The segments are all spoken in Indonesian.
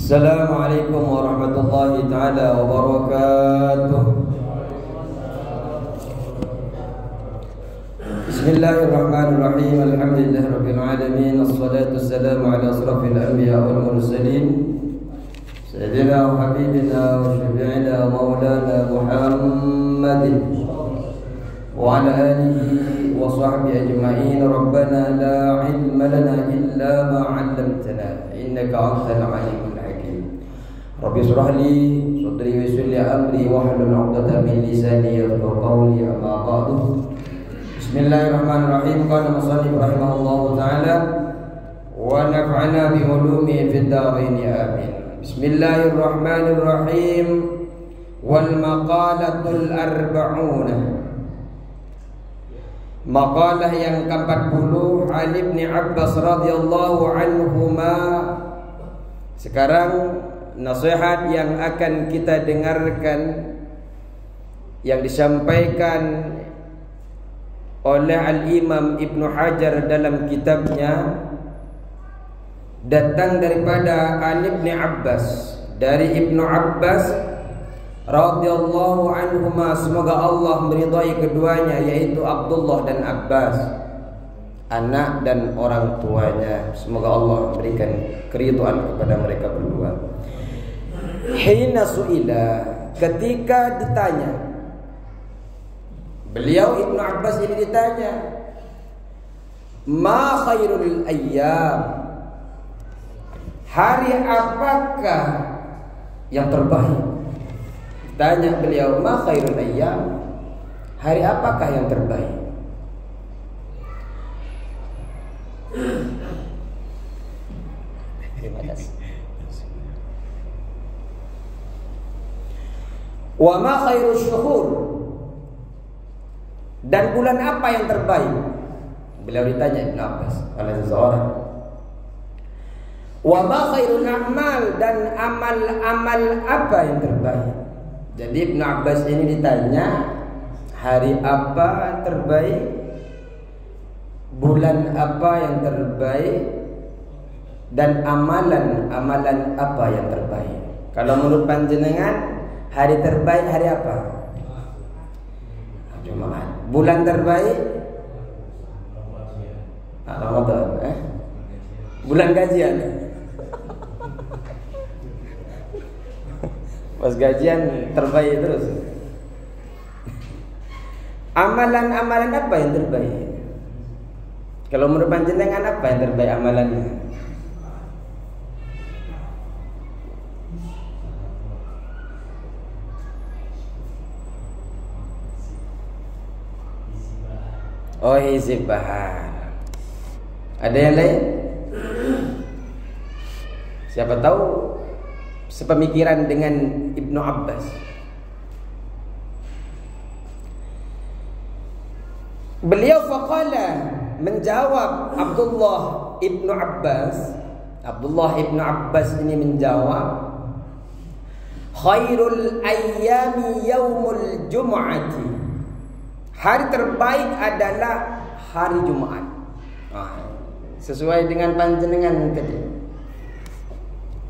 Assalamualaikum warahmatullahi ta'ala wabarakatuh. Bismillahirrahmanirrahim. Alhamdulillahi rabbil alamin. Assalatu wassalamu ala asrafil anbiya wal mursalin sayyidina wa habibina wa syafi'ina maulana Muhammadin wa ala alihi wa sahbihi ajma'in. Rabbana la ilma lana illa ma 'allamtana innaka antal alimul hakim. Rabbi shrah li sadri wa yassir li amri wahlul 'uqdatam min lisani yafqahu qawli. Amma ba'du. Bismillahirrahmanirrahim. Qala musannif rahimahullahu ta'ala wa naf'ana bi ulumihi fid dharain amin. Bismillahirrahmanirrahim. Wal maqalatul arba'una. Maqalah yang ke-40 Ali bin Abbas radhiyallahu anhuma. Sekarang nasihat yang akan kita dengarkan yang disampaikan oleh Al-Imam Ibnu Hajar dalam kitabnya datang daripada Ali bin Abbas, dari Ibnu Abbas radhiyallahu anhuma, semoga Allah meridai keduanya, yaitu Abdullah dan Abbas, anak dan orang tuanya. Semoga Allah memberikan keridhaan kepada mereka berdua. Hina su'ila, ketika ditanya, beliau Ibnu Abbas ini ditanya, ma khairul ayyam, hari apakah yang terbaik? Tanya beliau, ma khairul ayyam, hari apakah yang terbaik? Terima kasih. Wa ma khairul syuhur, dan bulan apa yang terbaik? Beliau ditanya Ibnu Abbas oleh seseorang. Wa ma khairul a'mal, dan amal-amal apa yang terbaik? Jadi Ibnu Abbas ini ditanya hari apa terbaik, bulan apa yang terbaik, dan amalan apa yang terbaik. Kalau menurut panjenengan hari terbaik hari apa? Jumat. Bulan terbaik Ramadan. Bulan gajian. Pas gajian terbaik terus. Amalan-amalan apa yang terbaik? Kalau menurut panjenengan apa yang terbaik amalannya? Oh, hizib bahar. Ada yang lain? Siapa tahu sepemikiran dengan Ibnu Abbas. Beliau faqala, menjawab Abdullah Ibnu Abbas ini menjawab, khairul ayyami yaumul jum'ati, hari terbaik adalah hari Jumat. Sesuai dengan panjenengan tadi,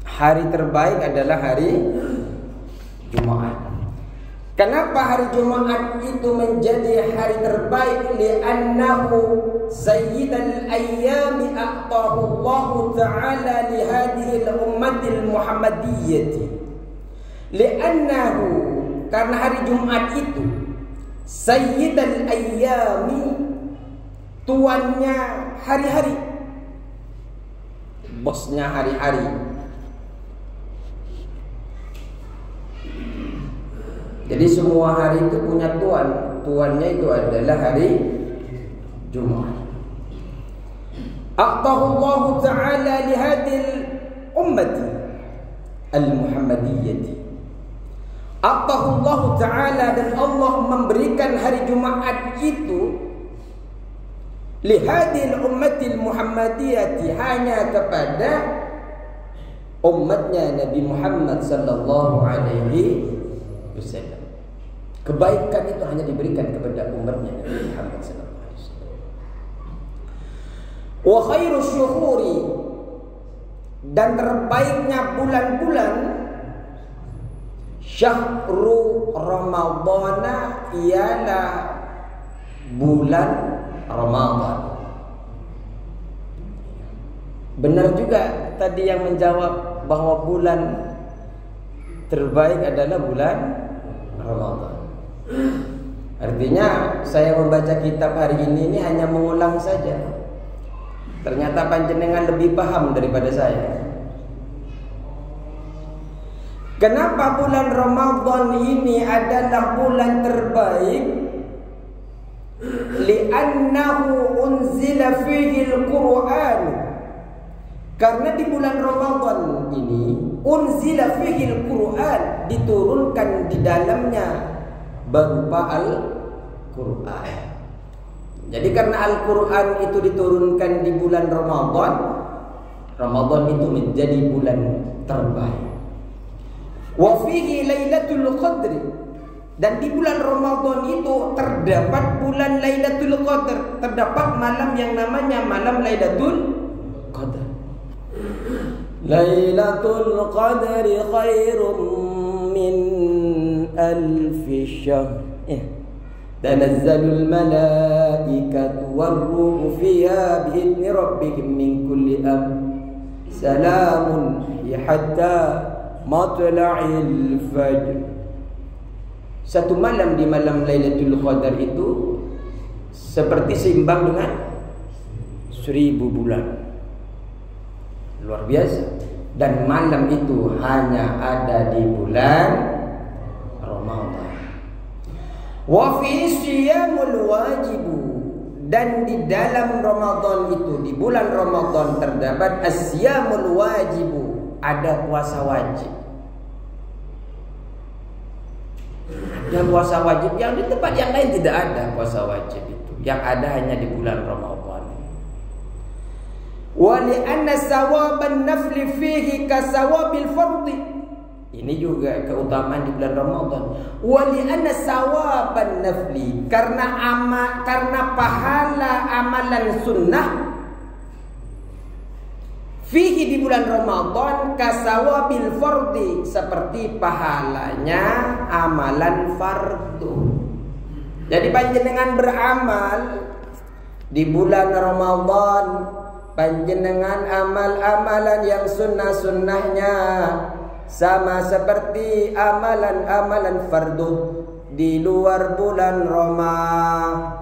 hari terbaik adalah hari Jumat. Kenapa hari Jumat itu menjadi hari terbaik? Li'annahu sayyidal ayyami a'tahu Allah ta'ala li hadhihi al-ummatil muhammadiyyati. Li'annahu, karena hari Jumat itu sayyidal ayyami, tuannya hari-hari, bosnya hari-hari. Jadi semua hari itu punya tuan. Tuannya itu adalah hari Jumat. A'tahu Allah ta'ala li hadhil ummati al-muhammadiyyati. A'tahu Allah ta'ala, dan Allah memberikan hari Jumat itu li hadhil ummati al-muhammadiyyati, hanya kepada umatnya Nabi Muhammad sallallahu alaihi wasallam. Kebaikan itu hanya diberikan kepada umatnya Nabi Muhammad sallallahu alaihi wasallam. Wa khairu syuhuri, dan terbaiknya bulan-bulan syahru Ramadhana ialah bulan Ramadan. Benar juga tadi yang menjawab bahwa bulan terbaik adalah bulan Ramadan. Artinya saya membaca kitab hari ini hanya mengulang saja. Ternyata panjenengan lebih paham daripada saya. Kenapa bulan Ramadan ini adalah bulan terbaik? Li'annahu unzila fihi al-Qur'an. Karena di bulan Ramadan ini unzila fihi al-Qur'an, diturunkan di dalamnya berupa Al-Qur'an. Jadi karena Al-Quran itu diturunkan di bulan Ramadan, Ramadan itu menjadi bulan terbaik. Wa fihi Lailatul Qadri, dan di bulan Ramadan itu terdapat bulan Lailatul Qadar, terdapat malam yang namanya malam Lailatul Qadar. Lailatul Qadri khairum min alfi syahr. Tanazzalul malaikatu warruhu fiha biidzni rabbihim min kulli amr. Salamun hatta matla'il fajr. Satu malam di malam Lailatul Qadar itu seperti seimbang dengan 1000 bulan. Luar biasa. Dan malam itu hanya ada di bulan Ramadan. Wa fi siyamul wajibu, dan di dalam Ramadan itu, di bulan Ramadan terdapat as-siyamul wajibu, ada puasa wajib. Ada puasa wajib yang di tempat yang lain tidak ada puasa wajib itu. Yang ada hanya di bulan Ramadan. Wa li anna sawaban nafli fihi ka sawabil fardhi. Ini juga keutamaan di bulan Ramadan. Wa li anna sawaban nafli, karena pahala amalan sunnah fihi di bulan Ramadan kasawabil fardhi, seperti pahalanya amalan fardu. Jadi panjenengan beramal di bulan Ramadan, panjenengan amal-amalan yang sunnah-sunnahnya sama seperti amalan-amalan fardu di luar bulan Ramadan.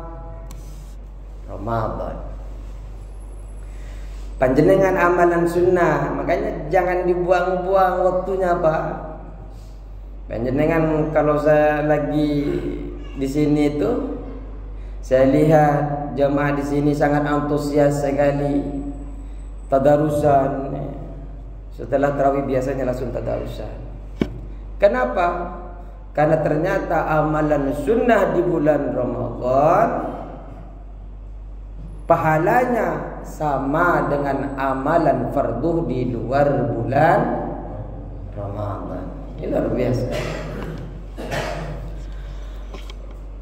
Panjenengan amalan sunnah, makanya jangan dibuang-buang waktunya, Pak. Panjenengan kalau saya lagi di sini itu, saya lihat jamaah di sini sangat antusias sekali tadarusan. Setelah tarawih biasanya langsung tadarusan. Kenapa? Karena ternyata amalan sunnah di bulan Ramadan pahalanya sama dengan amalan fardu di luar bulan Ramadan. Ini luar biasa.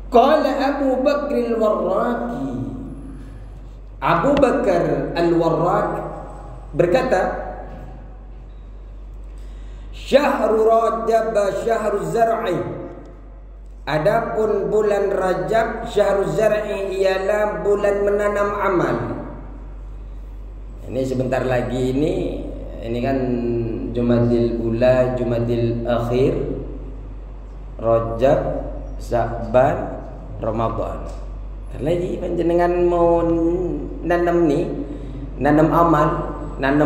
Qala Abu Bakr al-Warraqi, Abu Bakar al-Warraq berkata, Syahrul Rajab syahrul zar'i. Adapun bulan Rajab syahrul zar'i ialah bulan menanam amal. Ini sebentar lagi ini kan Jumadil Ula, Jumadil Akhir, Rajab, Sya'ban, Ramadan. Lagi panjenengan mau nanam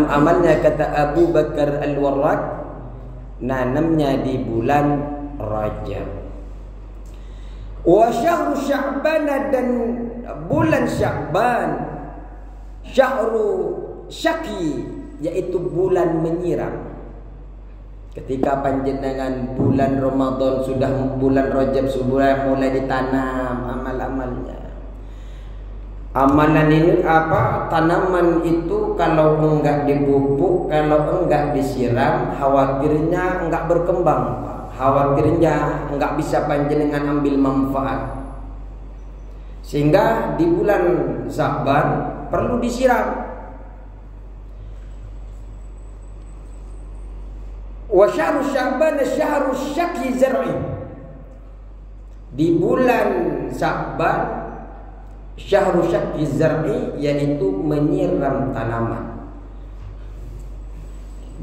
amalnya kata Abu Bakar al-Warraq, nanamnya di bulan Rajab. Wa syahru Sya'ban, dan bulan Sya'ban syahru syaki, yaitu bulan menyiram. Ketika panjenengan bulan Ramadan sudah, bulan Rajab sudah mulai ditanam amal-amalnya. Amalan ini apa? Tanaman itu kalau enggak dipupuk, kalau enggak disiram, khawatirnya enggak berkembang, Pak. Khawatirnya enggak bisa panjenengan ambil manfaat. Sehingga di bulan Sya'ban perlu disiram. Wa syahru Sya'ban syahru syaqi zar'i. Di bulan Sya'ban syahru syaqi zar'i, yaitu menyiram tanaman.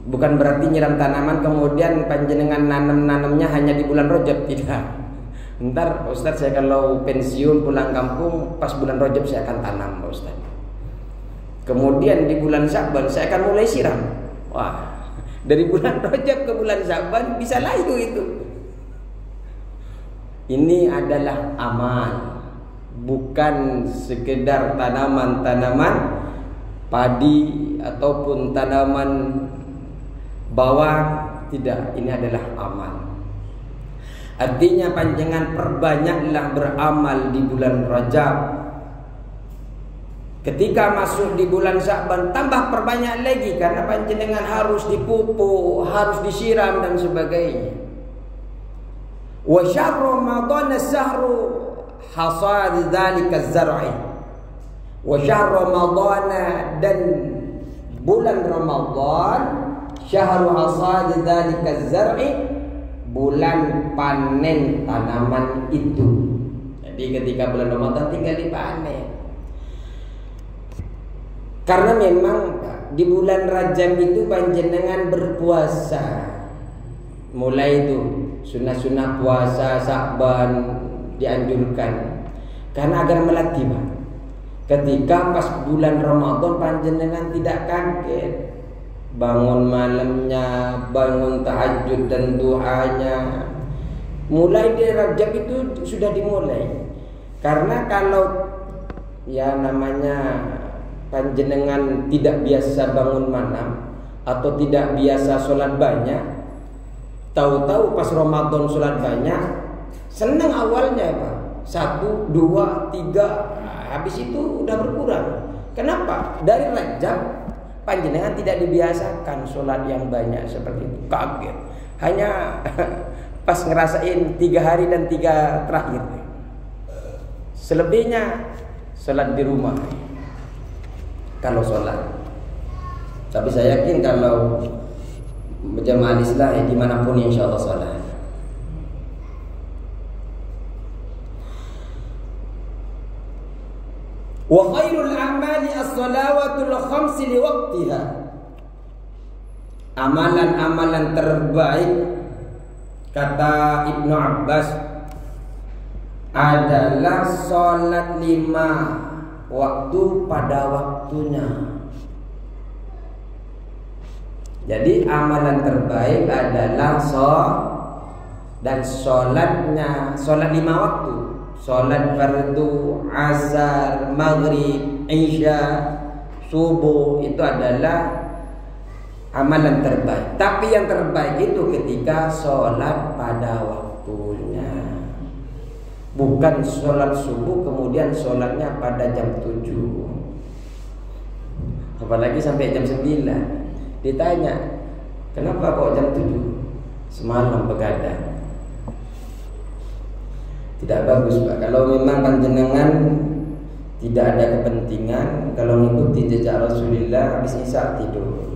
Bukan berarti nyiram tanaman kemudian panjenengan nanamnya hanya di bulan Rajab, tidak. Ntar Ustaz, saya kalau pensiun pulang kampung pas bulan Rajab saya akan tanam, Ustaz. Kemudian di bulan Sya'ban saya akan mulai siram. Wah, dari bulan Rajab ke bulan Sya'ban bisa layu itu. Ini adalah amal, bukan sekedar tanaman-tanaman padi ataupun tanaman bawang, tidak. Ini adalah amal. Artinya panjenengan perbanyaklah beramal di bulan Rajab. Ketika masuk di bulan Sya'ban tambah perbanyak lagi, karena panjenengan harus dipupuk, harus disiram dan sebagainya. Wa syahru Ramadan syahru hasad dzalika az-zar'i. Wa syahru Ramadan, dan bulan Ramadan syahru hasad dzalika az-zar'i, bulan panen tanaman itu. Jadi ketika bulan Ramadan tinggal dipanen. Karena memang di bulan Rajab itu panjenengan berpuasa. Mulai itu sunnah-sunnah puasa Sya'ban dianjurkan. Karena agar melatih, Pak. Ketika pas bulan Ramadan panjenengan tidak kaget. Bangun malamnya, bangun tahajud dan duhanya. Mulai di Rajab itu sudah dimulai. Karena kalau ya namanya panjenengan tidak biasa bangun malam atau tidak biasa sholat banyak, tahu-tahu pas Ramadan sholat banyak, senang awalnya, Pak. 1, 2, 3, habis itu udah berkurang. Kenapa? Dari Rajab panjenengan tidak dibiasakan sholat yang banyak seperti itu, kaget. Hanya pas ngerasain 3 hari dan 3 terakhir. Selebihnya sholat di rumah. Kalau sholat, tapi saya yakin kalau berjamaah Islah dimanapun insya Allah sholat. Wa khairul a'mali as-salawatul khamsi li waqtiha. Amalan-amalan terbaik kata Ibnu Abbas adalah sholat 5 waktu pada waktunya. Jadi amalan terbaik adalah sholatnya, sholat 5 waktu. Sholat fardu, asar, maghrib, isya, subuh, itu adalah amalan terbaik. Tapi yang terbaik itu ketika sholat pada waktunya. Bukan sholat subuh kemudian sholatnya pada jam 7, apalagi sampai jam 9. Ditanya, kenapa kok jam 7? Semalam begadang. Tidak bagus, Pak. Kalau memang panjenengan tidak ada kepentingan, kalau mengikuti jejak Rasulullah, habis isya tidur.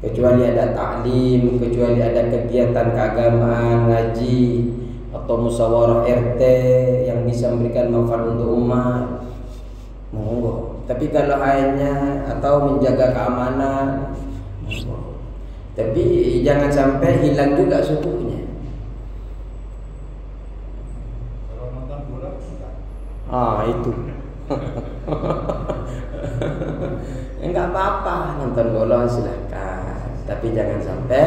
Kecuali ada taklim, kecuali ada kegiatan keagamaan, ngaji atau musyawarah RT yang bisa memberikan manfaat untuk umat, monggo. Tapi kalau hanya atau menjaga keamanan, monggo. Tapi jangan sampai hilang juga subuhnya. Itu. Enggak apa-apa nonton bola silakan, tapi jangan sampai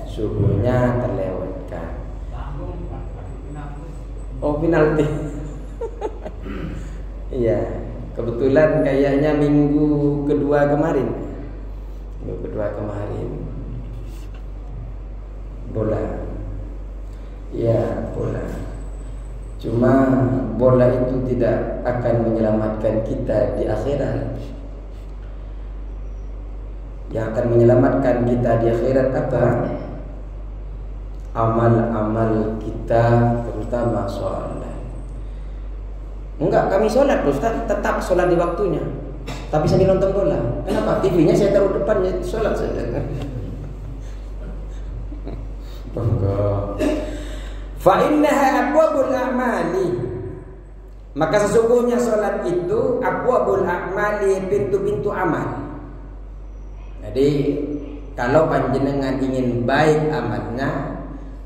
subuhnya terlewatkan. Oh, penalti. Iya, kebetulan kayaknya minggu kedua kemarin bola. Iya, bola. Cuma bola itu tidak akan menyelamatkan kita di akhirat. Yang akan menyelamatkan kita di akhirat apa? Amal-amal kita, terutama sholat. Enggak, kami sholat Ustaz, tetap sholat di waktunya, tapi sambil nonton bola. Kenapa? TV-nya saya taruh depan, ya sholat saja. Fa innaha abwabul a'mali. Maka sesungguhnya salat itu abwabul a'mali, pintu-pintu amal. Jadi kalau panjenengan ingin baik amalnya,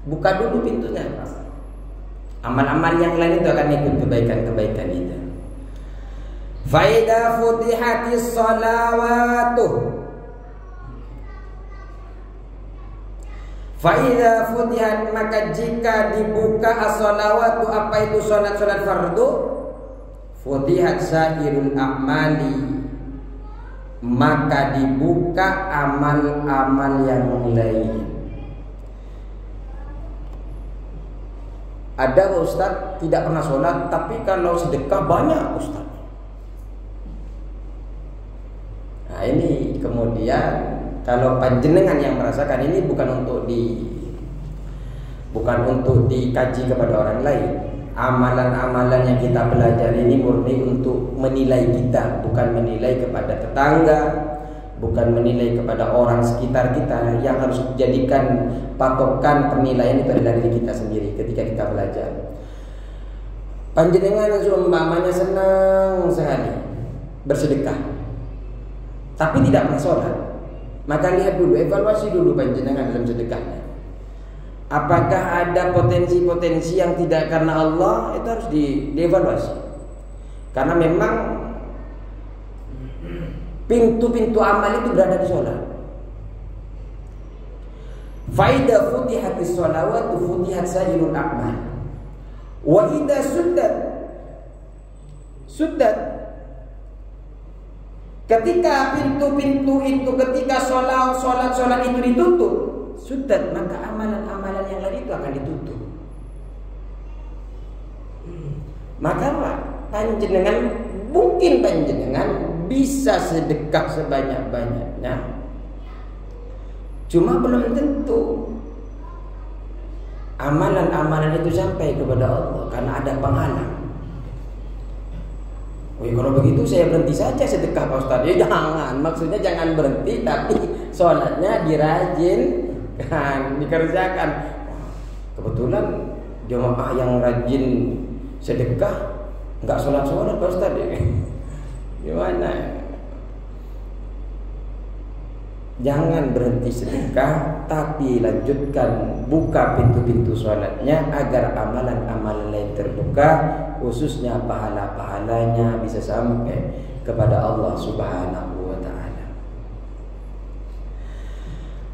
buka dulu pintunya. Amal-amal yang lain itu akan ikut kebaikan-kebaikan itu. Fa idza futihatis shalawatu, fa idza futihat, maka jika dibuka as-shalawatu, apa itu salat-salat fardu, futihat sairul a'mali, maka dibuka amal-amal yang lain. Ada Ustaz tidak pernah sholat, tapi kalau sedekah banyak Ustaz. Nah ini kemudian kalau panjenengan yang merasakan ini bukan untuk dikaji kepada orang lain. Amalan-amalan yang kita pelajari ini murni untuk menilai kita, bukan menilai kepada tetangga, bukan menilai kepada orang sekitar kita. Yang harus dijadikan patokan penilaian itu adalah diri kita sendiri ketika kita belajar. Panjenengan seumpamanya senang sekali bersedekah, tapi tidak pernah sholat, maka lihat dulu, evaluasi dulu panjenengan dalam sedekahnya. Apakah ada potensi-potensi yang tidak karena Allah? Itu harus dievaluasi. Karena memang pintu-pintu amal itu berada di sholat. Faidah futihatis sholawatu futihat sairul a'mal. Wa idza suddat, ketika pintu-pintu itu, ketika sholat itu ditutup, suddat, maka amalan-amalan yang lain itu akan ditutup. Maka panjenengan, mungkin panjenengan bisa sedekah sebanyak-banyaknya, cuma belum tentu amalan-amalan itu sampai kepada Allah karena ada penghalang. Oh, kalau begitu saya berhenti saja sedekah Pak Ustaz. Ya jangan, maksudnya jangan berhenti, tapi sholatnya dirajin kan, dikerjakan. Kebetulan jemaah yang rajin sedekah nggak sholat Pak Ustaz ya. Gimana? Jangan berhenti sedekah, tapi lanjutkan, buka pintu-pintu sholatnya agar amalan-amalan lain terbuka, khususnya pahala-pahalanya bisa sampai kepada Allah Subhanahu wa ta'ala.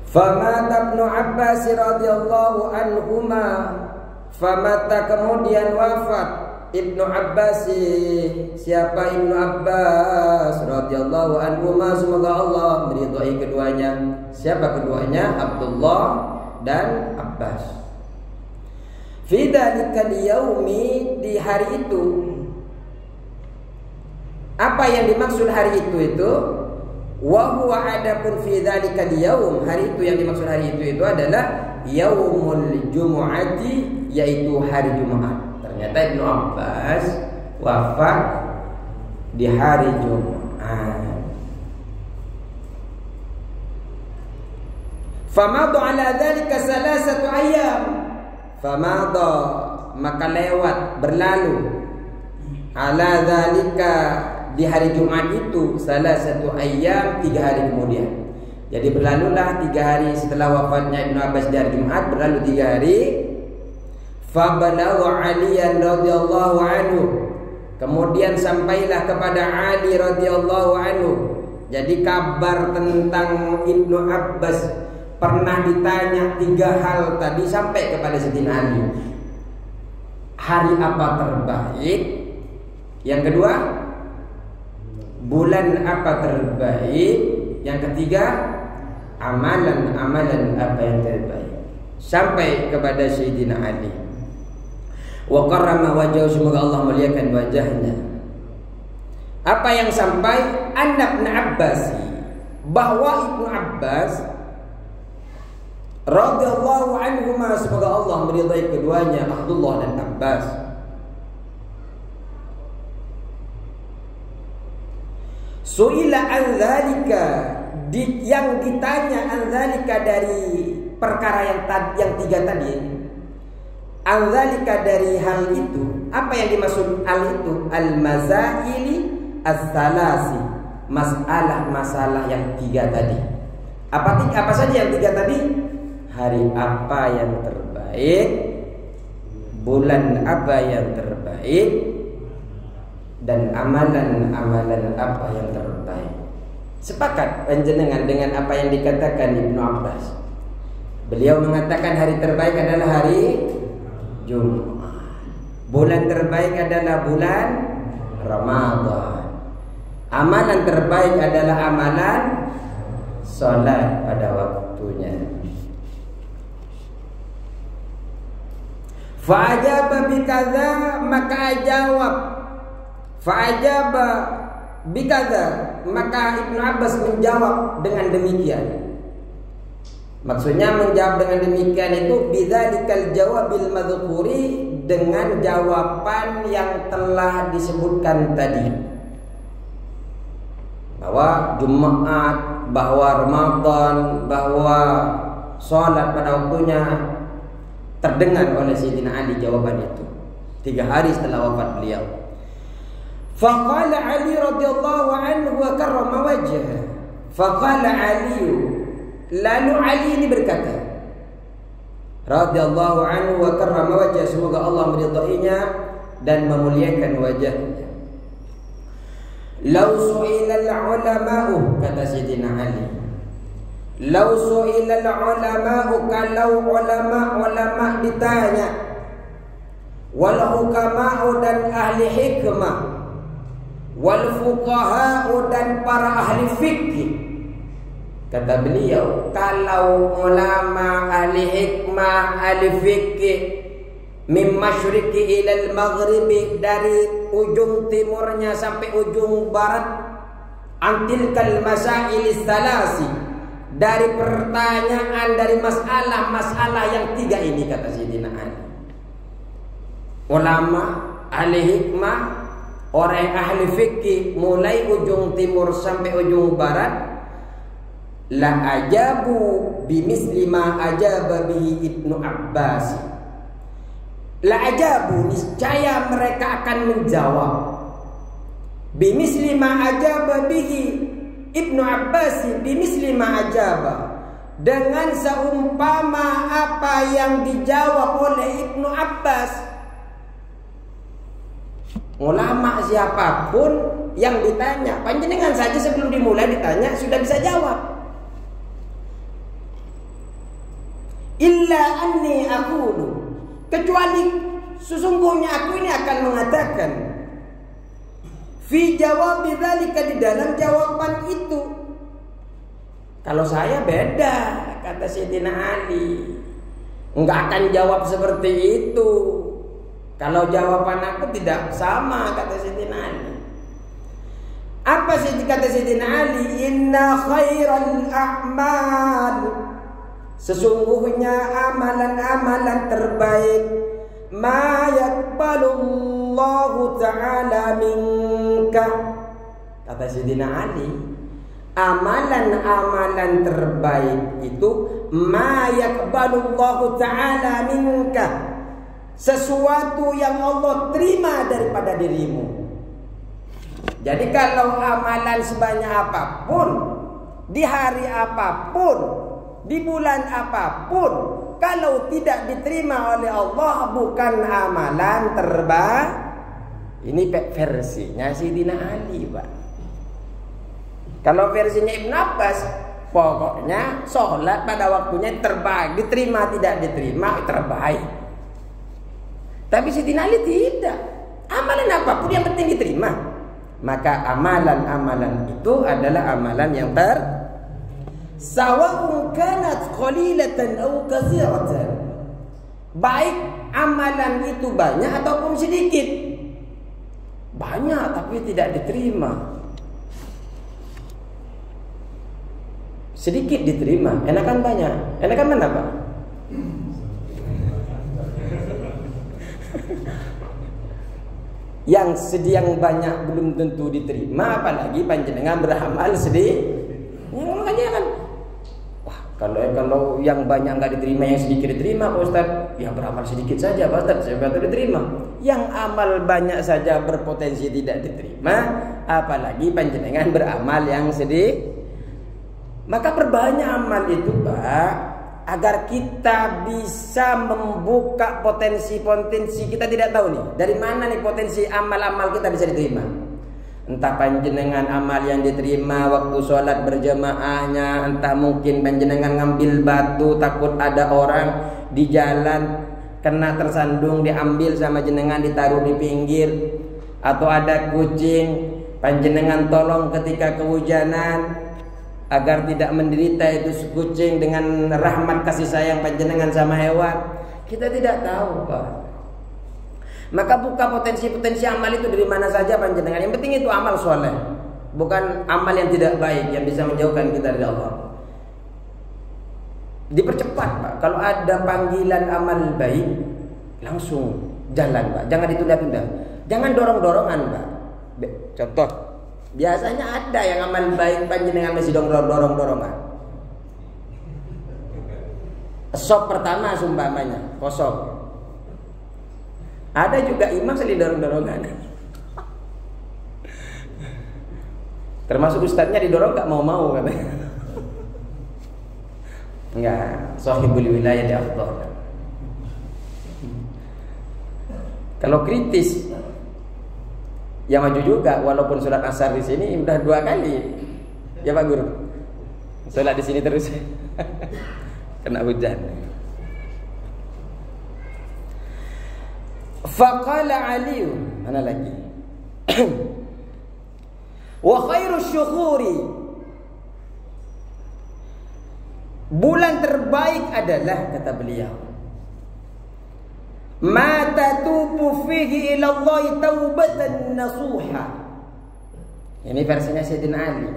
Famata Ibnu Abbas radhiyallahu anhuma, famata, kemudian wafat Ibnu Abbas. Siapa Ibnu Abbas radhiyallahu anhuma, semoga Allah meridhai keduanya. Siapa keduanya? Abdullah dan Abbas. Fi dzalikal yaumi, di hari itu. Apa yang dimaksud hari itu? Wa huwa adapun fi dzalikal yaum, hari itu yang dimaksud hari itu adalah yaumul jumu'ati, yaitu hari Jumat. Ternyata Ibnu Abbas wafat di hari Jumat. Famadu ala dzalika salasatu ayyam. Famadu, maka lewat, berlalu, ala dzalika, di hari Jumat itu, salasatu ayyam, 3 hari kemudian. Jadi berlalulah 3 hari setelah wafatnya Ibnu Abbas di hari Jumat, berlalu 3 hari. Fabalagha Aliyan radhiyallahu anhu, kemudian sampailah kepada Ali radhiyallahu anhu. Jadi kabar tentang Ibnu Abbas pernah ditanya 3 hal tadi sampai kepada Sayyidina Ali. Hari apa terbaik? Yang kedua, bulan apa terbaik? Yang ketiga, amalan-amalan apa yang terbaik? Sampai kepada Sayyidina Ali. Wa karrama wajhahu, semoga Allah muliakan wajahnya. Apa yang sampai? Ibnu Abbas, bahwa Ibnu Abbas radhiyallahu anhuma, semoga Allah meridai keduanya, Abdullah dan Abbas, suila an dzalika, yang ditanya an dzalika, dari perkara yang tiga tadi. Al-dzalika dari hal itu, apa yang dimaksud al itu? Al-mazaili as-salasi, masalah-masalah yang tiga tadi. Apa saja yang tiga tadi? Hari apa yang terbaik, bulan apa yang terbaik, dan amalan-amalan apa yang terbaik. Sepakat panjenengan dengan apa yang dikatakan Ibnu Abbas. Beliau mengatakan hari terbaik adalah hari Jumat. Bulan terbaik adalah bulan Ramadan. Amalan terbaik adalah amalan salat pada waktunya. Fa'ajaba bikadza, maka jawab. Fa'ajaba bikadza, maka Ibnu Abbas menjawab dengan demikian. Maksudnya menjawab dengan demikian itu bidzalikal jawabil madzkuri, dengan jawaban yang telah disebutkan tadi, bahwa Jumat, bahwa Ramadan, bahwa salat pada waktunya. Terdengar oleh Sayyidina Ali jawaban itu 3 hari setelah wafat beliau. Faqala Ali radhiyallahu anhu wa karrama wajhah. Faqala Ali, lalu Ali ini berkata, radhiyallahu anhu wa karrama wajhah, semoga Allah meridainya dan memuliakan wajahnya. Lau su'ilal ulama'u, kata Sayyidina Ali, lau su'ilal ulama'u, kalau ulama ditanya, wal hukama'u dan ahli hikmah, wal fuqaha'u dan para ahli fikih. Kata beliau, kalau ulama, ahli hikmah, ahli fikih, min masyriqi ilal maghribi, dari ujung timurnya sampai ujung barat, antilkal masailis salasi, dari pertanyaan, dari masalah-masalah yang tiga ini, kata Sayyidina Ali. Ulama, ahli hikmah, orang ahli fikih, mulai ujung timur sampai ujung barat, la ajabu bimisli ma ajaba bihi Ibnu Abbas. La ajabu, niscaya mereka akan menjawab, bimisli ma ajaba bihi Ibnu Abbas, bimisli ma ajaba, dengan seumpama apa yang dijawab oleh Ibnu Abbas. Ulama siapapun yang ditanya, panjenengan saja sebelum dimulai ditanya sudah bisa jawab. Illa anni aqulu, kecuali sesungguhnya aku ini akan mengatakan, fi jawab dzalika, di dalam jawaban itu. Kalau saya beda, kata Sayyidina Ali, enggak akan jawab seperti itu. Kalau jawaban aku tidak sama, kata Sayyidina Ali. Apa sih kata Sayyidina Ali? Inna khairal a'mal, sesungguhnya amalan-amalan terbaik, ma yaqbalullahu ta'ala minka, kata Sayyidina Ali, amalan-amalan terbaik itu ma yaqbalullahu ta'ala minka, sesuatu yang Allah terima daripada dirimu. Jadi kalau amalan sebanyak apapun, di hari apapun, di bulan apapun, kalau tidak diterima oleh Allah, bukan amalan terbaik. Ini versinya Sayyidina Ali, Pak. Kalau versinya Ibnu Abbas, pokoknya sholat pada waktunya terbaik, diterima tidak diterima terbaik. Tapi Sayyidina Ali tidak. Amalan apapun yang penting diterima. Maka amalan-amalan itu adalah amalan yang sawa'un kanat qalilatan aw katsiratan, baik amalan itu banyak ataupun sedikit. Banyak tapi tidak diterima, sedikit diterima. Enakan banyak? Enakan mana, Pak? Yang banyak belum tentu diterima, apalagi panjenengan beramal sedih. Ya, makanya kan, wah, Kalau yang banyak nggak diterima, yang sedikit diterima, Pak Ustaz. Ya beramal sedikit saja, Pak Ustaz, saya kata diterima. Yang amal banyak saja berpotensi tidak diterima, apalagi panjenengan beramal yang sedih. Maka perbanyak amal itu, Pak, agar kita bisa membuka potensi-potensi kita tidak tahu nih. Dari mana nih potensi amal-amal kita bisa diterima? Entah panjenengan amal yang diterima waktu sholat berjamaahnya, entah mungkin panjenengan ngambil batu takut ada orang di jalan kena tersandung, diambil sama jenengan ditaruh di pinggir, atau ada kucing panjenengan tolong ketika kehujanan agar tidak menderita itu kucing dengan rahmat kasih sayang panjenengan sama hewan. Kita tidak tahu, Pak. Maka buka potensi-potensi amal itu dari mana saja panjenengan. Yang penting itu amal soleh, bukan amal yang tidak baik yang bisa menjauhkan kita dari Allah. Dipercepat, Pak. Kalau ada panggilan amal baik, langsung jalan, Pak. Jangan ditunda-tunda. Jangan dorong-dorongan, Pak. Contoh, biasanya ada yang amal baik panjenengan masih dorong-dorongan. Sop pertama sumpamanya kosong. Ada juga imam saling dorong-dorongan. Termasuk ustadznya didorong gak mau-mau katanya. Enggak, sahibul wilayah di afdal. Kalau kritis, ya maju juga. Walaupun sholat asar di sini udah 2 kali, ya Pak Guru. Sholat di sini terus, kena hujan. Faqala Ali, mana lagi? Wa khairu syuhuri, bulan terbaik adalah, kata beliau, ma tatubu fihi ila Allah taubatan nasuha. Ini versinya Sayyidina Ali.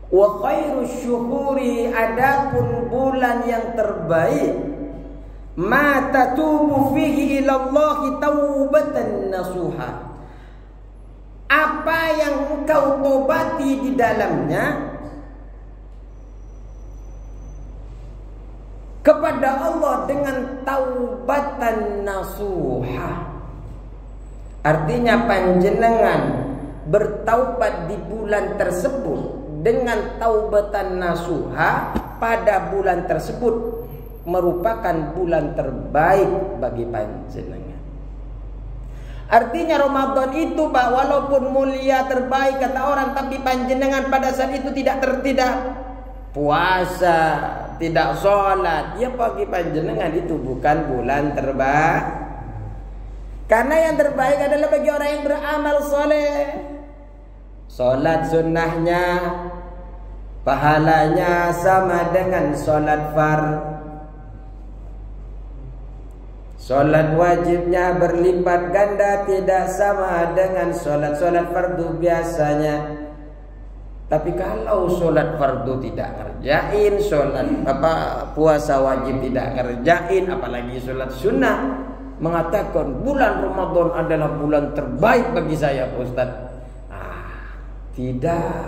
Wa khairu syuhuri, adapun bulan yang terbaik, ma tatubu fihi ila Allah taubatan nasuha, apa yang engkau tobati di dalamnya kepada Allah dengan taubatan nasuha. Artinya panjenengan bertaubat di bulan tersebut dengan taubatan nasuha pada bulan tersebut merupakan bulan terbaik bagi panjenengan. Artinya Ramadan itu, Pak, walaupun mulia terbaik kata orang, tapi panjenengan pada saat itu tidak puasa, tidak sholat, ya bagi panjenengan itu bukan bulan terbaik. Karena yang terbaik adalah bagi orang yang beramal soleh. Sholat sunnahnya pahalanya sama dengan sholat fardhu. Sholat wajibnya berlipat ganda, tidak sama dengan sholat fardu biasanya. Tapi kalau sholat fardu tidak ngerjain, puasa wajib tidak ngerjain, apalagi sholat sunnah, mengatakan bulan Ramadan adalah bulan terbaik bagi saya, Pak Ustaz. Tidak.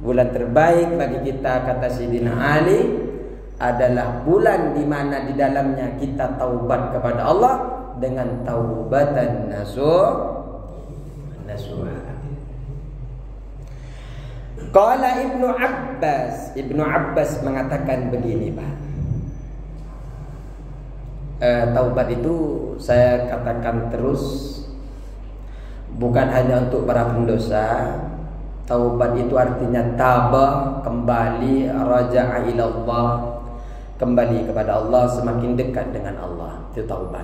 Bulan terbaik bagi kita, kata Sayyidina Ali, adalah bulan di mana di dalamnya kita taubat kepada Allah dengan taubatan nasuha. Qala Ibnu Abbas mengatakan begini, Pak. Taubat itu saya katakan terus, bukan hanya untuk para pendosa. Taubat itu artinya tabah, kembali, raja'a ila Allah, kembali kepada Allah, semakin dekat dengan Allah. Itu taubat.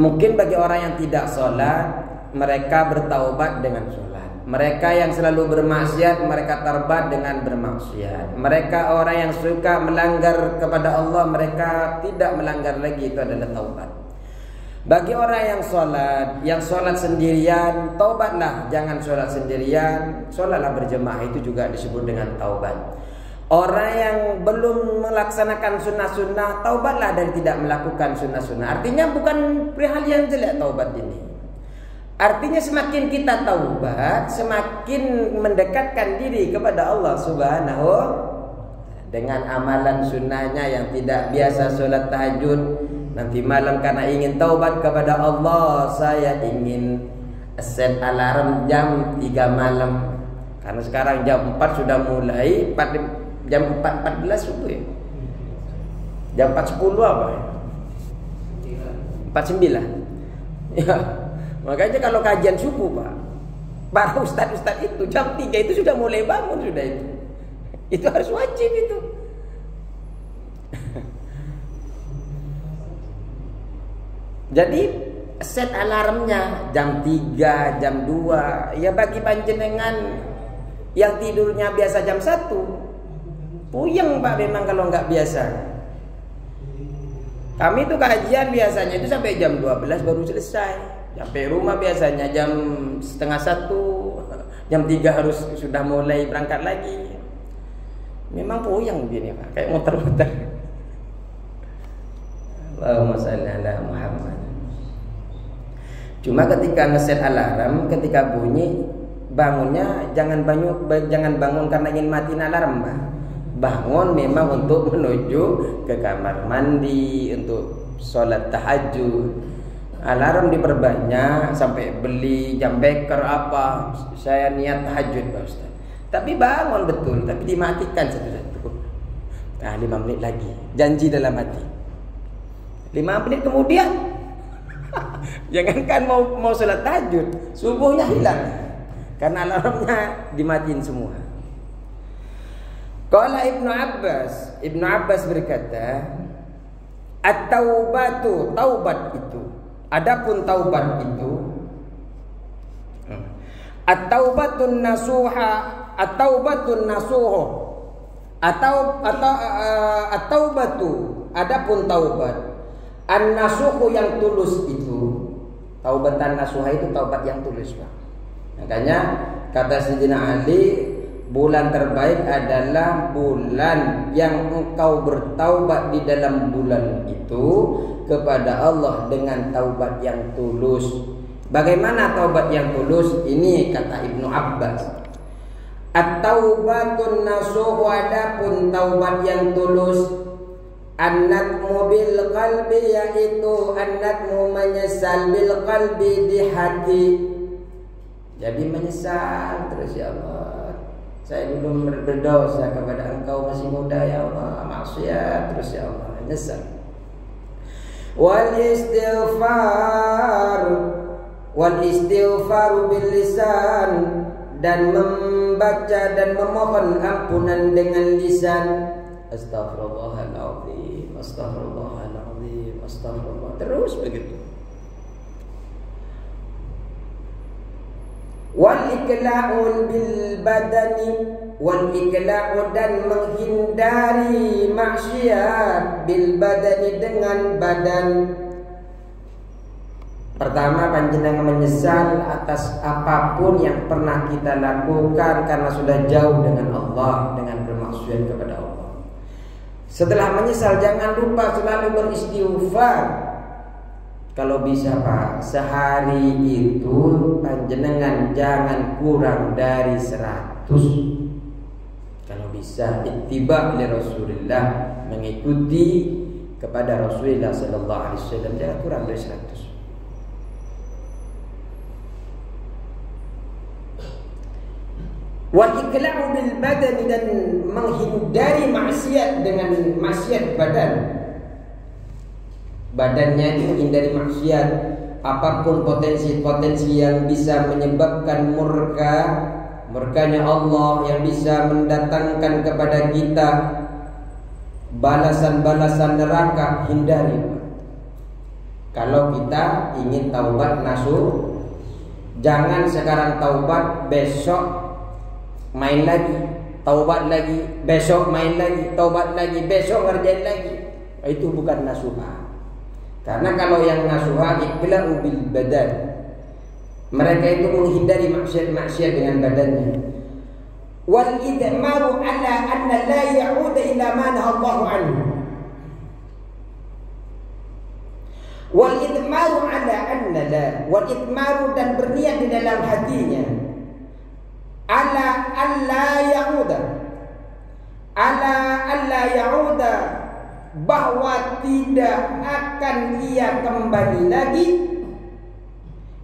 Mungkin bagi orang yang tidak sholat, mereka bertaubat dengan sholat. Mereka yang selalu bermaksiat, mereka taubat dengan bermaksiat. Mereka orang yang suka melanggar kepada Allah, mereka tidak melanggar lagi. Itu adalah taubat. Bagi orang yang sholat sendirian, taubatlah, jangan sholat sendirian, sholatlah berjemaah, itu juga disebut dengan taubat. Orang yang belum melaksanakan sunnah-sunnah, taubatlah dari tidak melakukan sunnah-sunnah. Artinya bukan perihal yang jelek taubat ini. Artinya semakin kita taubat, semakin mendekatkan diri kepada Allah Subhanahu dengan amalan sunnahnya yang tidak biasa sholat tahajud, nanti malam karena ingin taubat kepada Allah, saya ingin set alarm jam 3 malam. Karena sekarang jam 4 sudah mulai, jam 4.14 subuh ya. Jam 4.10 apa ya? 4.9. Ya, makanya kalau kajian subuh Pak, para ustaz-ustaz itu jam 3 itu sudah mulai bangun sudah itu. Itu harus wajib itu. Jadi set alarmnya jam 3, jam 2. Ya bagi panjenengan yang tidurnya biasa jam 1, puyeng Pak memang kalau nggak biasa. Kami tuh kajian biasanya itu sampai jam 12 baru selesai. Sampai rumah biasanya jam 12:30, jam 3 harus sudah mulai berangkat lagi. Memang puyeng begini Pak, kayak muter-muter. Allahumma shalli ala Muhammad. Cuma ketika ngeset alarm, ketika bunyi, bangunnya jangan bangun karena ingin matiin alarm, Pak. Bangun memang untuk menuju ke kamar mandi, untuk sholat tahajud. Alarm diperbanyak sampai beli jam beker apa. Saya niat tahajud Pak Ustaz. Tapi bangun betul, tapi dimatikan satu-satu. Nah, 5 menit lagi, janji dalam hati. 5 menit kemudian, jangankan mau sholat tahajud, subuhnya hilang karena alarmnya dimatiin semua. Qala Ibnu Abbas berkata, at-taubatu, taubat itu. Adapun taubat itu, at-taubatun nasuha, at-taubatun nasuha, at-taubatu, adapun taubat, an-nasuhu yang tulus itu. Taubatan nasuha itu taubat yang tulus, Pak. Makanya kata Sayyidina Ali, bulan terbaik adalah bulan yang engkau bertaubat di dalam bulan itu kepada Allah dengan taubat yang tulus. Bagaimana taubat yang tulus? Ini kata Ibnu Abbas. At-taubatun nasuh, adapun taubat yang tulus, an-natmu bil qalbi, yaitu an-natmu menyesal bil qalbi, di hati. Jadi menyesal terus, ya Allah, saya dulu berdosa kepada Engkau, masih muda ya Allah, maksiat terus ya Allah, menyesal. Wal istighfar bil lisan, dan membaca dan memohon ampunan dengan lisan. Astaghfirullahaladzim, astaghfirullahaladzim, astaghfirullah, terus begitu. Wal ikla'u bil badani, wal ikla'u, dan menghindari maksiat, bil badani, dengan badan. Pertama, panjenengan menyesal atas apapun yang pernah kita lakukan karena sudah jauh dengan Allah, dengan bermaksiat kepada Allah. Setelah menyesal, jangan lupa selalu beristighfar. Kalau bisa Pak, sehari itu panjenengan jangan kurang dari 100. Kalau bisa ittiba' li Rasulillah, mengikuti kepada Rasulullah sallallahu alaihi wasallam, jangan kurang dari 100. Wal ikla'u bil badani, dan menghindari maksiat dengan maksiat badan. Badannya itu menghindari maksiat, apapun potensi-potensi yang bisa menyebabkan murkanya Allah, yang bisa mendatangkan kepada kita balasan-balasan neraka, hindari. Kalau kita ingin taubat nasuh, jangan sekarang taubat, besok main lagi, taubat lagi, besok main lagi, taubat lagi, besok ngerjain lagi. Itu bukan nasuha. Karena kalau yang nasuha ikla'u bil badan, mereka itu menghindari maksiat-maksiat dengan badannya. Wal idmaru ala anna la ya'uda ila ma nahallahu anhu. Wal idmaru ala anna la, wal idmaru, dan berniat di dalam hatinya, ala alla ya'uda, ala alla ya'uda, bahwa tidak akan ia kembali lagi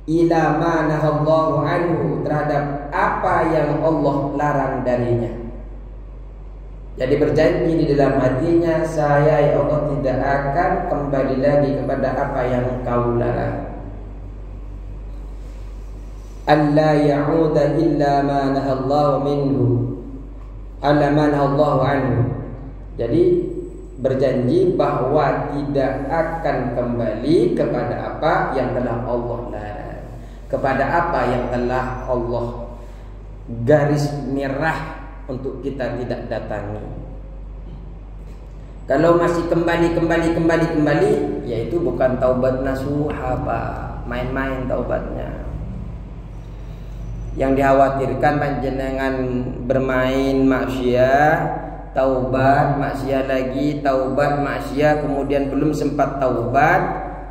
ila ma nahallahu anhu, terhadap apa yang Allah larang darinya. Jadi berjanji di dalam hatinya, saya ya Allah tidak akan kembali lagi kepada apa yang Kau larang. Alla ya'uda illa ma nahallahu minhu, alla ma nahallahu anhu. Jadi berjanji bahwa tidak akan kembali kepada apa yang telah Allah larang, kepada apa yang telah Allah garis merah untuk kita tidak datangi. Kalau masih kembali, yaitu bukan taubat nasuha, Pak. Main-main taubatnya. Yang dikhawatirkan panjenengan bermain maksiat, taubat, maksiat lagi, taubat, maksiat, kemudian belum sempat taubat,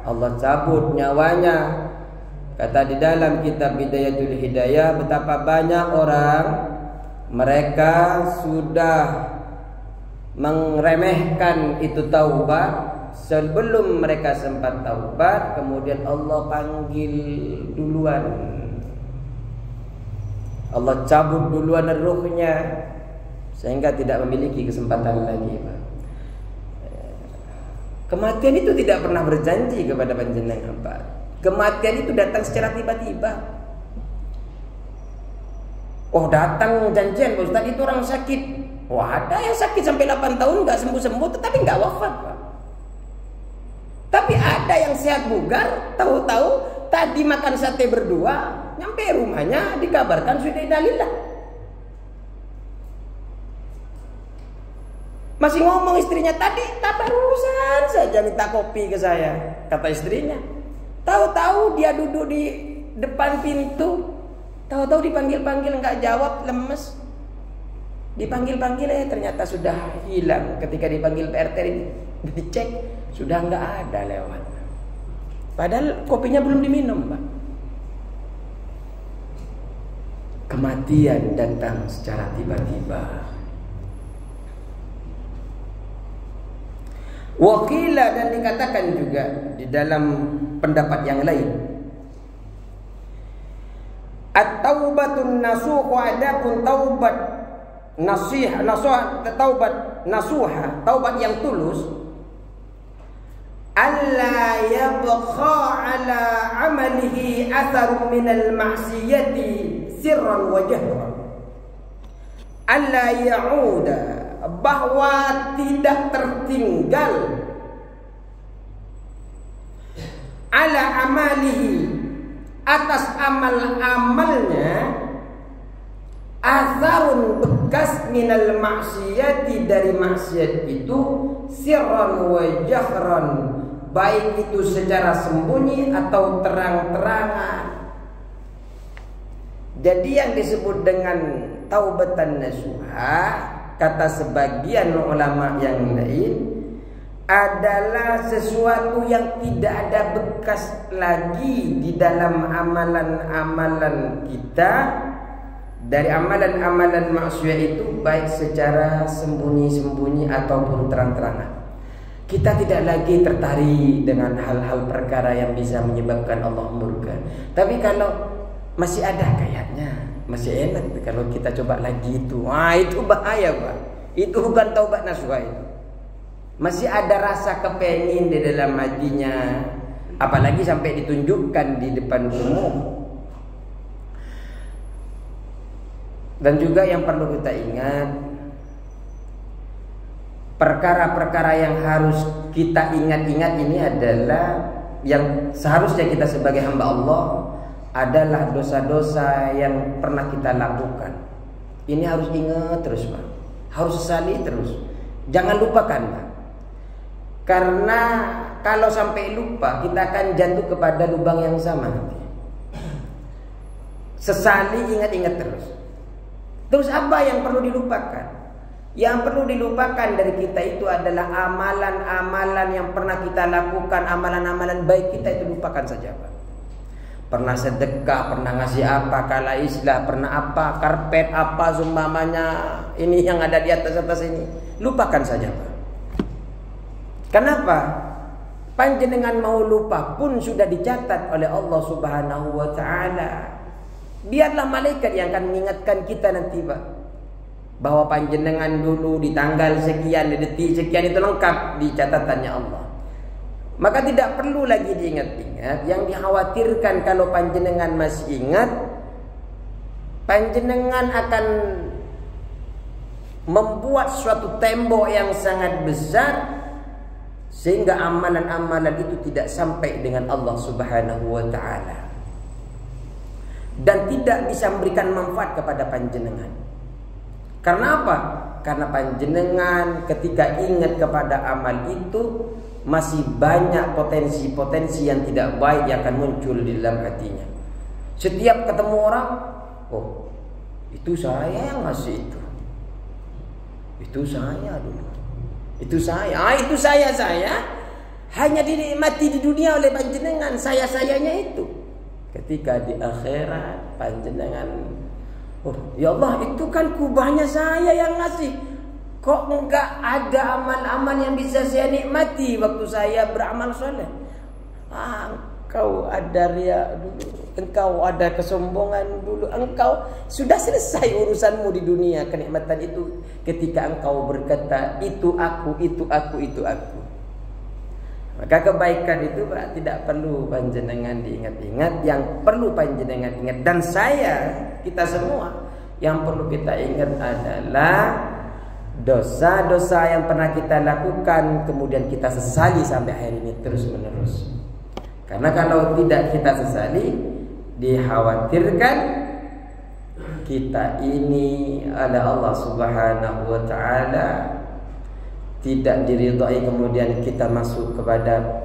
Allah cabut nyawanya. Kata di dalam kitab Bidayatul Hidayah, betapa banyak orang mereka sudah meremehkan itu taubat. Sebelum mereka sempat taubat, kemudian Allah panggil duluan, Allah cabut duluan ruhnya, sehingga tidak memiliki kesempatan lagi, Pak. Kematian itu tidak pernah berjanji kepada panjenengan, Pak. Kematian itu datang secara tiba-tiba. Oh, datang janjian, Pak Ustaz, itu orang sakit. Wah, ada yang sakit sampai 8 tahun nggak sembuh-sembuh, tetapi nggak wafat, Pak. Tapi ada yang sehat bugar, tahu-tahu tadi makan sate berdua, nyampe rumahnya dikabarkan sudah innalillah. Masih ngomong istrinya, tadi tak barusan saja minta kopi ke saya, kata istrinya. Tahu-tahu dia duduk di depan pintu, tahu-tahu dipanggil-panggil nggak jawab, lemes. Dipanggil-panggil ternyata sudah hilang. Ketika dipanggil PRT ini dicek, sudah nggak ada lewat. Padahal kopinya belum diminum, Pak. Kematian datang secara tiba-tiba. Wakila, dan dikatakan juga di dalam pendapat yang lain, at-taubatun nasuh, adapun taubat nasuha, taubat yang tulus, alla yabqa ala amalihi atharun minal ma'siyati sirran wa jahran. Alla ya'uda, bahwa tidak tertinggal ala amalihi, atas amal-amalnya, atharun, bekas, minal maksiyati, dari maksiat itu, sirran wa jahran, baik itu secara sembunyi atau terang-terangan. Jadi yang disebut dengan taubatan nasuha, kata sebagian ulama yang lain, adalah sesuatu yang tidak ada bekas lagi di dalam amalan-amalan kita, dari amalan-amalan maksiat itu, baik secara sembunyi-sembunyi ataupun terang-terangan. Kita tidak lagi tertarik dengan hal-hal perkara yang bisa menyebabkan Allah murka. Tapi kalau masih ada kayaknya, masih enak kalau kita coba lagi itu. Wah, itu bahaya, Pak. Itu bukan taubat nasuha itu. Masih ada rasa kepengin di dalam hatinya, apalagi sampai ditunjukkan di depan umum. Dan juga yang perlu kita ingat, perkara-perkara yang harus kita ingat-ingat ini adalah yang seharusnya kita sebagai hamba Allah, adalah dosa-dosa yang pernah kita lakukan. Ini harus ingat terus, Pak. Harus sesali terus. Jangan lupakan, Pak. Karena kalau sampai lupa, kita akan jatuh kepada lubang yang sama nanti. Sesali, ingat-ingat terus. Terus apa yang perlu dilupakan? Yang perlu dilupakan dari kita itu adalah amalan-amalan yang pernah kita lakukan, amalan-amalan baik kita itu lupakan saja, Pak. pernah sedekah, pernah ngasih apa, kala islah, pernah apa, karpet apa, sumpamanya ini yang ada di atas ini. Lupakan saja, Pak. Kenapa? Panjenengan mau lupa pun sudah dicatat oleh Allah Subhanahu wa taala. Biarlah malaikat yang akan mengingatkan kita nanti, Pak, bahwa panjenengan dulu di tanggal sekian, di detik sekian, itu lengkap di catatannya Allah. Maka tidak perlu lagi diingat-ingat. Yang dikhawatirkan kalau panjenengan masih ingat, panjenengan akan membuat suatu tembok yang sangat besar sehingga amalan-amalan itu tidak sampai dengan Allah Subhanahu wa taala dan tidak bisa memberikan manfaat kepada panjenengan. Karena apa? Karena panjenengan ketika ingat kepada amal itu masih banyak potensi-potensi yang tidak baik yang akan muncul di dalam hatinya. Setiap ketemu orang, oh, itu saya yang ngasih itu. Itu saya dulu. Itu saya. Itu saya hanya dinikmati di dunia oleh panjenengan, sayanya itu. Ketika di akhirat panjenengan, oh ya Allah, itu kan kubahnya saya yang ngasih. Kok enggak ada amal-amal yang bisa saya nikmati waktu saya beramal soleh? Engkau ada riya dulu, engkau ada kesombongan dulu, engkau sudah selesai urusanmu di dunia. Kenikmatan itu ketika engkau berkata itu aku, itu aku, itu aku. Maka kebaikan itu, Pak, tidak perlu panjenengan diingat-ingat. Yang perlu panjenengan ingat, dan kita semua yang perlu kita ingat adalah dosa-dosa yang pernah kita lakukan kemudian kita sesali sampai hari ini terus menerus. Karena kalau tidak kita sesali, dikhawatirkan kita ini oleh Allah Subhanahu wa taala tidak diridhai, kemudian kita masuk kepada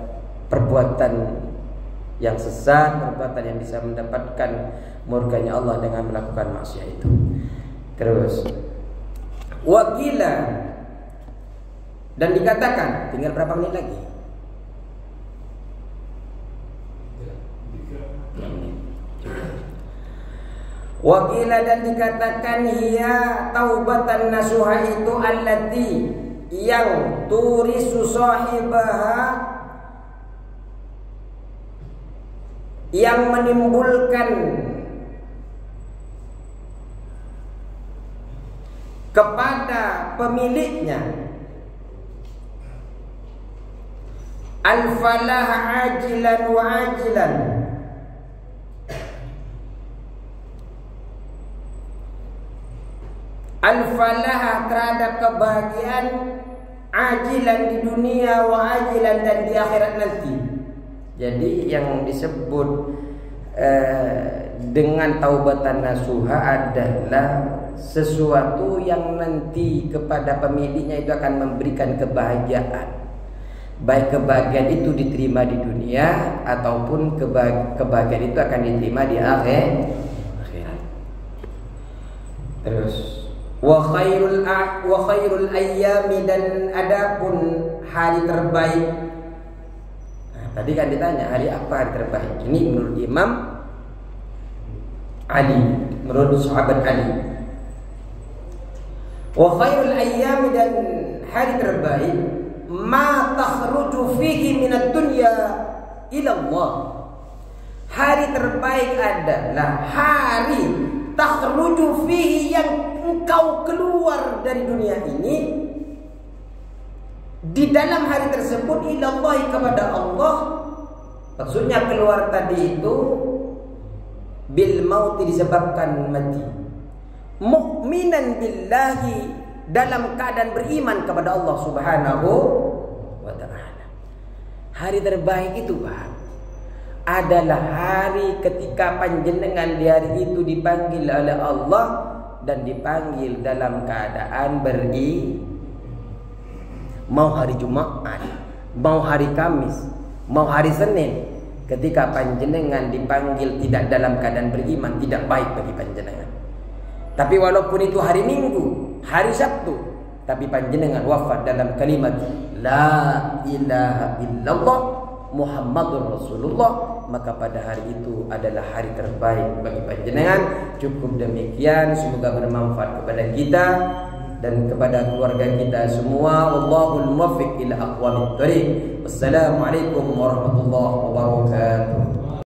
perbuatan yang sesat, perbuatan yang bisa mendapatkan murkanya Allah dengan melakukan maksiat itu. Terus wakila, dan dikatakan, tinggal berapa menit lagi? Wakila, dan dikatakan hiya taubatan nasuha itu allati yang turisu sahibaha, yang menimbulkan kepada pemiliknya al-falah ajilan wa ajilan, al-falah terhadap kebahagiaan, ajilan di dunia wa ajilan dan di akhirat nanti. Jadi yang disebut dengan taubatan nasuha adalah sesuatu yang nanti kepada pemiliknya itu akan memberikan kebahagiaan. Baik kebahagiaan itu diterima di dunia ataupun kebahagiaan itu akan diterima di akhirat. Terus wa khairul ayyami, dan adapun hari terbaik. Nah, tadi kan ditanya hari apa hari terbaik. Ini menurut Imam Ali, menurut sahabat Ali. Wa khairul ayyami, dan hari terbaik ma takhruju fihi minad dunya ila Allah. Hari terbaik adalah hari takhruju fihi, yang engkau keluar dari dunia ini di dalam hari tersebut ilallahi, kepada Allah. Maksudnya keluar tadi itu bil mauti, disebabkan mati, mu'minan billahi, dalam keadaan beriman kepada Allah Subhanahu wa ta'ala. Hari terbaik itu, Pak, adalah hari ketika panjenengan di hari itu dipanggil oleh Allah dan dipanggil dalam keadaan mau hari Jumat, mau hari Kamis, mau hari Senin. Ketika panjenengan dipanggil tidak dalam keadaan beriman, tidak baik bagi panjenengan. Tapi walaupun itu hari Minggu, hari Sabtu, tapi panjenengan wafat dalam kalimat la ilaha illallah Muhammadur Rasulullah, maka pada hari itu adalah hari terbaik bagi panjenengan. Cukup demikian, semoga bermanfaat kepada kita dan kepada keluarga kita semua. Wallahul muwaffiq ila aqwamit thoriq. Wassalamualaikum warahmatullahi wabarakatuh.